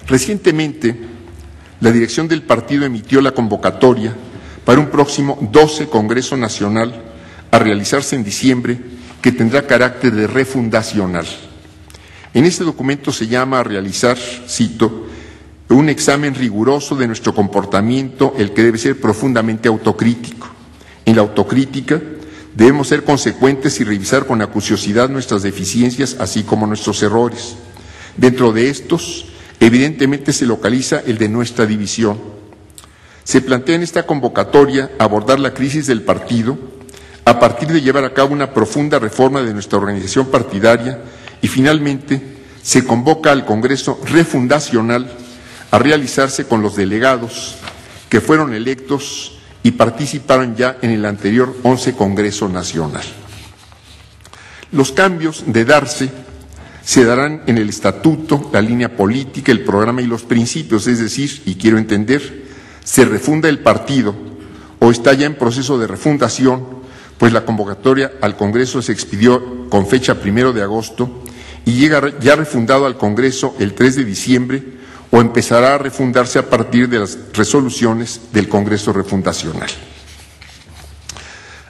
Recientemente, la dirección del partido emitió la convocatoria para un próximo 12 Congreso Nacional a realizarse en diciembre, que tendrá carácter de refundacional. En este documento se llama a realizar, cito, un examen riguroso de nuestro comportamiento, el que debe ser profundamente autocrítico. En la autocrítica debemos ser consecuentes y revisar con acuciosidad nuestras deficiencias, así como nuestros errores. Dentro de estos, evidentemente se localiza el de nuestra división. Se plantea en esta convocatoria abordar la crisis del partido a partir de llevar a cabo una profunda reforma de nuestra organización partidaria y finalmente se convoca al Congreso refundacional a realizarse con los delegados que fueron electos y participaron ya en el anterior 11 Congreso Nacional. Los cambios de darse se darán en el estatuto, la línea política, el programa y los principios, es decir, y quiero entender, se refunda el partido o está ya en proceso de refundación, pues la convocatoria al Congreso se expidió con fecha 1 de agosto y llega ya refundado al Congreso el 3 de diciembre o empezará a refundarse a partir de las resoluciones del Congreso refundacional.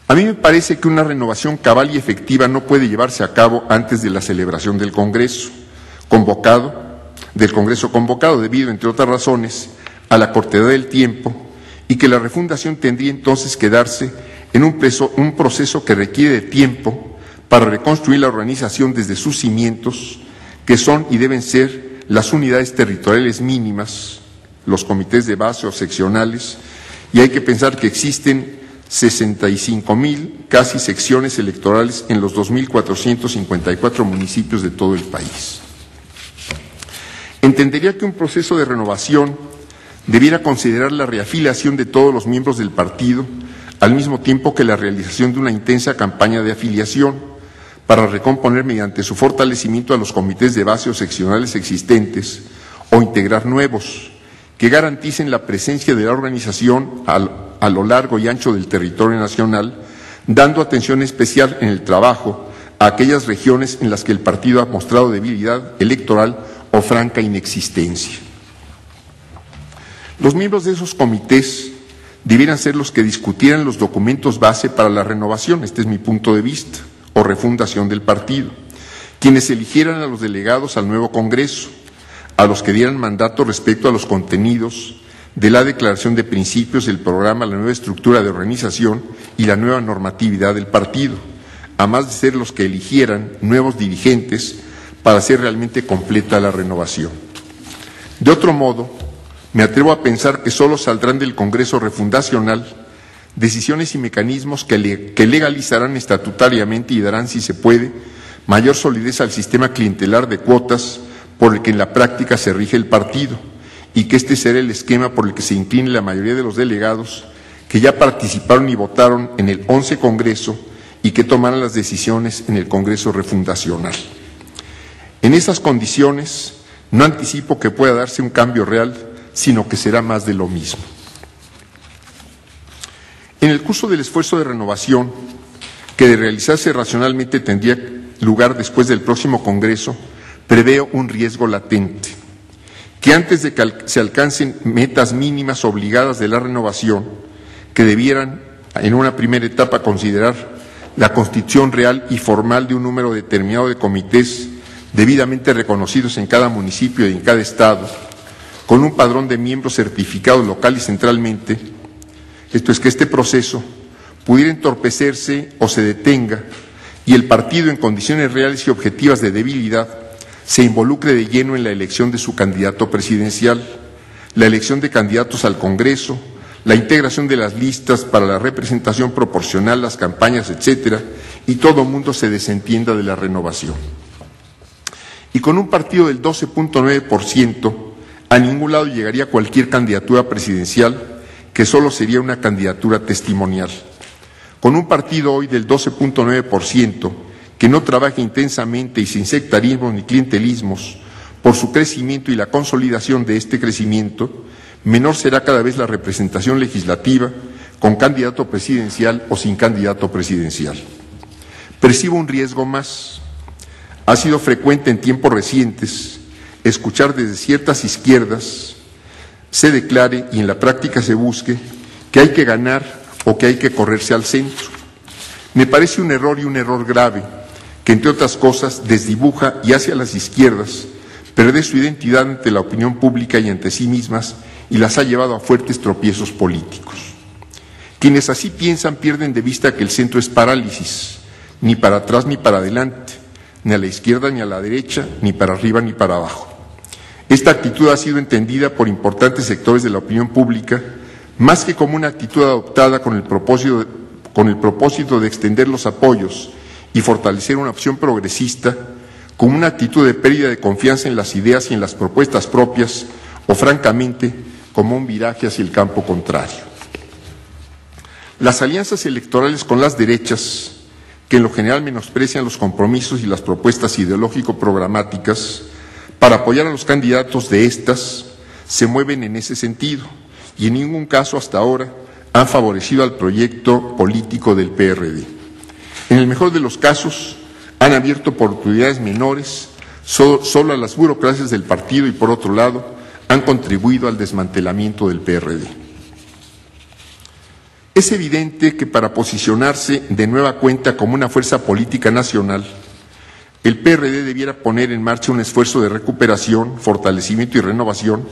A mí me parece que una renovación cabal y efectiva no puede llevarse a cabo antes de la celebración del Congreso convocado, debido, entre otras razones, a la cortedad del tiempo, y que la refundación tendría entonces que darse en un proceso que requiere de tiempo para reconstruir la organización desde sus cimientos, que son y deben ser las unidades territoriales mínimas, los comités de base o seccionales, y hay que pensar que existen 65,000 casi secciones electorales en los 2,454 municipios de todo el país. Entendería que un proceso de renovación debiera considerar la reafiliación de todos los miembros del partido, al mismo tiempo que la realización de una intensa campaña de afiliación para recomponer mediante su fortalecimiento a los comités de base o seccionales existentes o integrar nuevos que garanticen la presencia de la organización a lo largo y ancho del territorio nacional, dando atención especial en el trabajo a aquellas regiones en las que el partido ha mostrado debilidad electoral o franca inexistencia. Los miembros de esos comités debieran ser los que discutieran los documentos base para la renovación, este es mi punto de vista, o refundación del partido, quienes eligieran a los delegados al nuevo Congreso, a los que dieran mandato respecto a los contenidos de la declaración de principios del programa, la nueva estructura de organización y la nueva normatividad del partido, además de ser los que eligieran nuevos dirigentes para hacer realmente completa la renovación. De otro modo, me atrevo a pensar que solo saldrán del Congreso refundacional decisiones y mecanismos que legalizarán estatutariamente y darán, si se puede, mayor solidez al sistema clientelar de cuotas por el que en la práctica se rige el partido, y que este será el esquema por el que se incline la mayoría de los delegados que ya participaron y votaron en el 11 Congreso y que tomarán las decisiones en el Congreso refundacional. En esas condiciones, no anticipo que pueda darse un cambio real, sino que será más de lo mismo. En el curso del esfuerzo de renovación, que de realizarse racionalmente tendría lugar después del próximo Congreso, preveo un riesgo latente, que antes de que se alcancen metas mínimas obligadas de la renovación, que debieran en una primera etapa considerar la constitución real y formal de un número determinado de comités debidamente reconocidos en cada municipio y en cada estado, con un padrón de miembros certificados local y centralmente, esto es que este proceso pudiera entorpecerse o se detenga y el partido en condiciones reales y objetivas de debilidad se involucre de lleno en la elección de su candidato presidencial, la elección de candidatos al Congreso, la integración de las listas para la representación proporcional, las campañas, etcétera, y todo mundo se desentienda de la renovación. Y con un partido del 12,9%, a ningún lado llegaría cualquier candidatura presidencial, que solo sería una candidatura testimonial. Con un partido hoy del 12,9%, que no trabaja intensamente y sin sectarismos ni clientelismos por su crecimiento y la consolidación de este crecimiento, menor será cada vez la representación legislativa con candidato presidencial o sin candidato presidencial. Percibo un riesgo más. Ha sido frecuente en tiempos recientes escuchar desde ciertas izquierdas se declare y en la práctica se busque que hay que ganar o que hay que correrse al centro. Me parece un error y un error grave que, entre otras cosas, desdibuja y hace a las izquierdas perder su identidad ante la opinión pública y ante sí mismas y las ha llevado a fuertes tropiezos políticos. Quienes así piensan pierden de vista que el centro es parálisis, ni para atrás ni para adelante, ni a la izquierda ni a la derecha, ni para arriba ni para abajo. Esta actitud ha sido entendida por importantes sectores de la opinión pública más que como una actitud adoptada con el propósito de extender los apoyos y fortalecer una opción progresista, como una actitud de pérdida de confianza en las ideas y en las propuestas propias, o francamente, como un viraje hacia el campo contrario. Las alianzas electorales con las derechas, que en lo general menosprecian los compromisos y las propuestas ideológico-programáticas para apoyar a los candidatos de estas, se mueven en ese sentido y en ningún caso hasta ahora han favorecido al proyecto político del PRD. En el mejor de los casos, han abierto oportunidades menores solo a las burocracias del partido y, por otro lado, han contribuido al desmantelamiento del PRD. Es evidente que para posicionarse de nueva cuenta como una fuerza política nacional, el PRD debiera poner en marcha un esfuerzo de recuperación, fortalecimiento y renovación,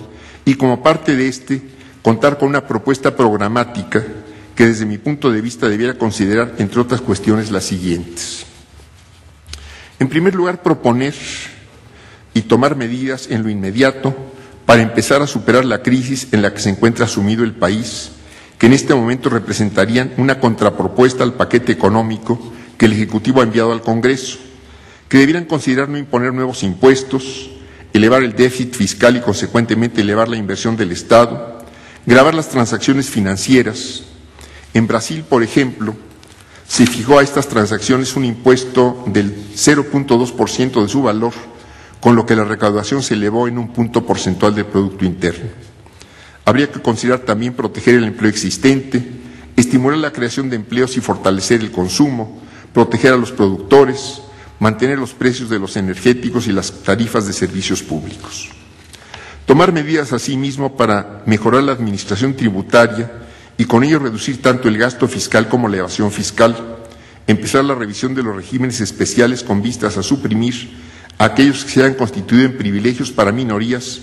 y como parte de este, contar con una propuesta programática que desde mi punto de vista debiera considerar, entre otras cuestiones, las siguientes. En primer lugar, proponer y tomar medidas en lo inmediato para empezar a superar la crisis en la que se encuentra sumido el país, que en este momento representarían una contrapropuesta al paquete económico que el Ejecutivo ha enviado al Congreso, que debieran considerar no imponer nuevos impuestos, elevar el déficit fiscal y consecuentemente elevar la inversión del Estado, gravar las transacciones financieras. En Brasil, por ejemplo, se fijó a estas transacciones un impuesto del 0.2% de su valor, con lo que la recaudación se elevó en un punto porcentual del Producto Interno. Habría que considerar también proteger el empleo existente, estimular la creación de empleos y fortalecer el consumo, proteger a los productores, mantener los precios de los energéticos y las tarifas de servicios públicos. Tomar medidas asimismo para mejorar la administración tributaria y con ello reducir tanto el gasto fiscal como la evasión fiscal, empezar la revisión de los regímenes especiales con vistas a suprimir aquellos que se hayan constituido en privilegios para minorías,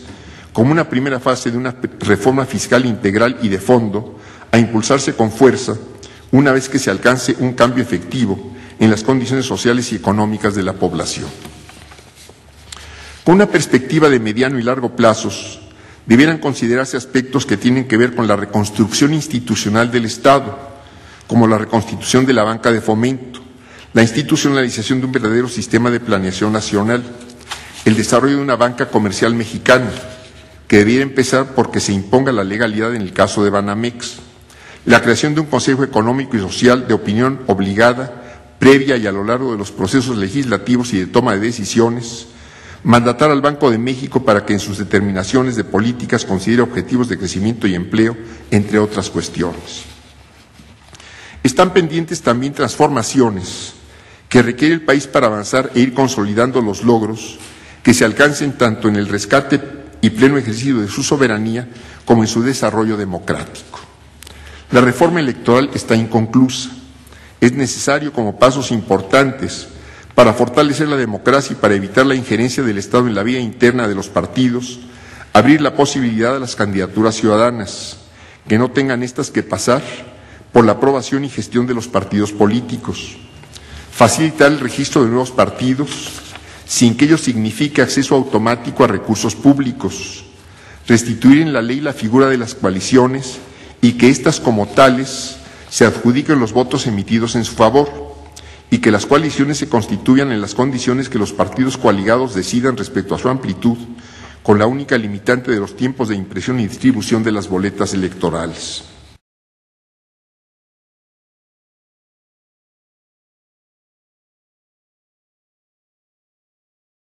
como una primera fase de una reforma fiscal integral y de fondo, a impulsarse con fuerza una vez que se alcance un cambio efectivo en las condiciones sociales y económicas de la población. Con una perspectiva de mediano y largo plazos, debieran considerarse aspectos que tienen que ver con la reconstrucción institucional del Estado, como la reconstitución de la banca de fomento, la institucionalización de un verdadero sistema de planeación nacional, el desarrollo de una banca comercial mexicana, que debiera empezar porque se imponga la legalidad en el caso de Banamex, la creación de un Consejo Económico y Social de opinión obligada, previa y a lo largo de los procesos legislativos y de toma de decisiones, mandatar al Banco de México para que en sus determinaciones de políticas considere objetivos de crecimiento y empleo, entre otras cuestiones. Están pendientes también transformaciones que requiere el país para avanzar e ir consolidando los logros que se alcancen tanto en el rescate y pleno ejercicio de su soberanía como en su desarrollo democrático. La reforma electoral está inconclusa. Es necesario, como pasos importantes para fortalecer la democracia y para evitar la injerencia del Estado en la vida interna de los partidos, abrir la posibilidad a las candidaturas ciudadanas, que no tengan estas que pasar por la aprobación y gestión de los partidos políticos, facilitar el registro de nuevos partidos sin que ello signifique acceso automático a recursos públicos, restituir en la ley la figura de las coaliciones y que éstas como tales se adjudiquen los votos emitidos en su favor y que las coaliciones se constituyan en las condiciones que los partidos coaligados decidan respecto a su amplitud, con la única limitante de los tiempos de impresión y distribución de las boletas electorales.